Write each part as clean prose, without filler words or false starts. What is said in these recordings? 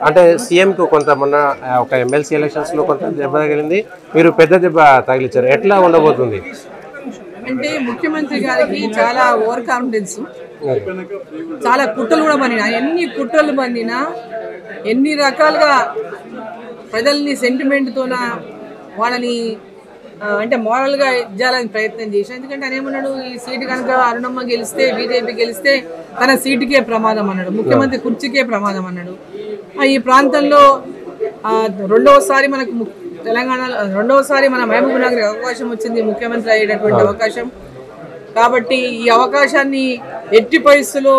అంటే సీఎంకు కొంత మొన్న ఒక ఎమ్మెల్సీ ఎలక్షన్స్లో కొంత దెబ్బ తగిలింది, మీరు పెద్ద దెబ్బ తగిలించారు. ఎట్లా ఉండబోతుంది? అంటే ముఖ్యమంత్రి గారికి చాలా ఓవర్ కాన్ఫిడెన్స్, చాలా కుట్రలు కూడా పనినా, ఎన్ని కుట్రలు పనినా, ఎన్ని రకాలుగా ప్రజల్ని సెంటిమెంట్తోన వాళ్ళని అంటే మోరల్గా ఇచ్చాలని ప్రయత్నం చేశాను. ఎందుకంటే ఆయన ఏమన్నాడు, ఈ సీటు కనుక అరుణమ్మ గెలిస్తే, బీజేపీ గెలిస్తే తన సీటుకే ప్రమాదం అన్నాడు, ముఖ్యమంత్రి కుర్చీకే ప్రమాదం అన్నాడు. ఈ ప్రాంతంలో రెండవసారి మనకు తెలంగాణలో రెండవసారి మన మహబూబ్ నగర్ అవకాశం వచ్చింది, ముఖ్యమంత్రి అయ్యేటటువంటి అవకాశం. కాబట్టి ఈ అవకాశాన్ని ఎట్టి పరిస్థితుల్లో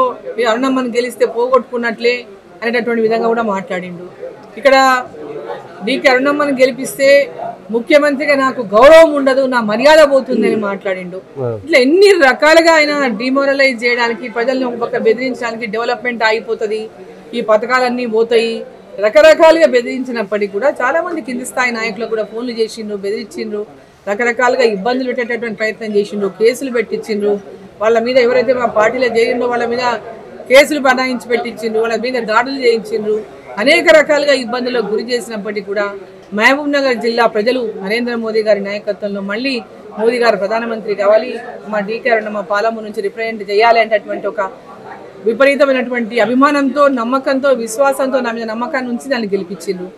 అరుణమ్మని గెలిస్తే పోగొట్టుకున్నట్లే అనేటటువంటి విధంగా కూడా మాట్లాడిండు. ఇక్కడ డీకే అరుణమ్మని గెలిపిస్తే ముఖ్యమంత్రిగా నాకు గౌరవం ఉండదు, నా మర్యాద పోతుంది అని మాట్లాడిండు. ఇట్లా ఎన్ని రకాలుగా ఆయన డిమోరలైజ్ చేయడానికి, ప్రజల్ని ఒక పక్క బెదిరించడానికి, డెవలప్మెంట్ ఆగిపోతుంది, ఈ పథకాలన్నీ పోతాయి, రకరకాలుగా బెదిరించినప్పటికీ కూడా చాలా మంది కింది స్థాయి నాయకులకు కూడా ఫోన్లు చేసిండ్రు, బెదిరించిండ్రు, రకరకాలుగా ఇబ్బందులు పెట్టేటటువంటి ప్రయత్నం చేసిండ్రు, కేసులు పెట్టించిండ్రు. వాళ్ళ మీద ఎవరైతే మా పార్టీలో చేరిండ్రో వాళ్ళ మీద కేసులు బనాయించి పెట్టించిండ్రు, వాళ్ళ మీద దాడులు చేయించిండ్రు, అనేక రకాలుగా ఇబ్బందులకు గురి చేసినప్పటికీ కూడా మహబూబ్ నగర్ జిల్లా ప్రజలు నరేంద్ర మోదీ గారి నాయకత్వంలో మళ్ళీ మోదీ గారు ప్రధానమంత్రి కావాలి, మా డీకే అరుణమ్మ పాలమూరు నుంచి రిప్రజెంట్ చేయాలి అనేటటువంటి ఒక విపరీతమైనటువంటి అభిమానంతో, నమ్మకంతో, విశ్వాసంతో నా మీద నమ్మకాన్ని ఉంచి దాన్ని గెలిపించిండ్రు.